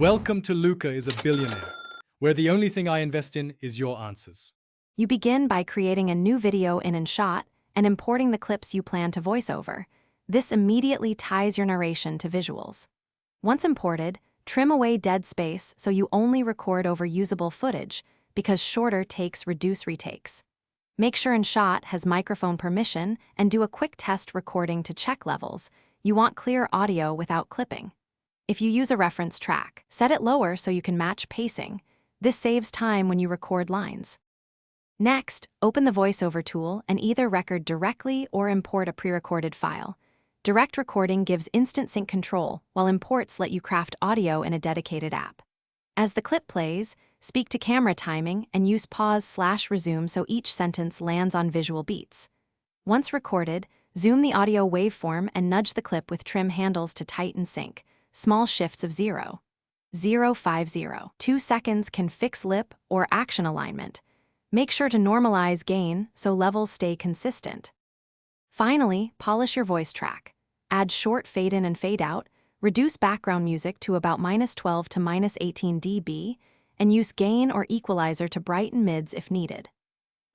Welcome to Luca is a Billionaire, where the only thing I invest in is your answers. You begin by creating a new video in Inshot and importing the clips you plan to voice over. This immediately ties your narration to visuals. Once imported, trim away dead space so you only record over usable footage, because shorter takes reduce retakes. Make sure Inshot has microphone permission and do a quick test recording to check levels. You want clear audio without clipping. If you use a reference track, set it lower so you can match pacing. This saves time when you record lines. Next, open the VoiceOver tool and either record directly or import a pre-recorded file. Direct recording gives instant sync control, while imports let you craft audio in a dedicated app. As the clip plays, speak to camera timing and use pause/resume so each sentence lands on visual beats. Once recorded, zoom the audio waveform and nudge the clip with trim handles to tighten sync. Small shifts of 0.050. 2 seconds can fix lip or action alignment. Make sure to normalize gain so levels stay consistent. Finally, polish your voice track. Add short fade in and fade out, reduce background music to about -12 to -18 dB, and use gain or equalizer to brighten mids if needed.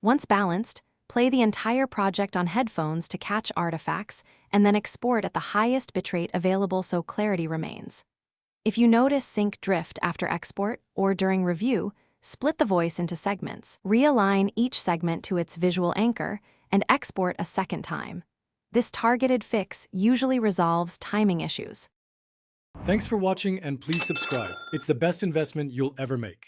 Once balanced, play the entire project on headphones to catch artifacts, and then export at the highest bitrate available so clarity remains. If you notice sync drift after export or during review, split the voice into segments, realign each segment to its visual anchor, and export a second time. This targeted fix usually resolves timing issues. Thanks for watching and please subscribe. It's the best investment you'll ever make.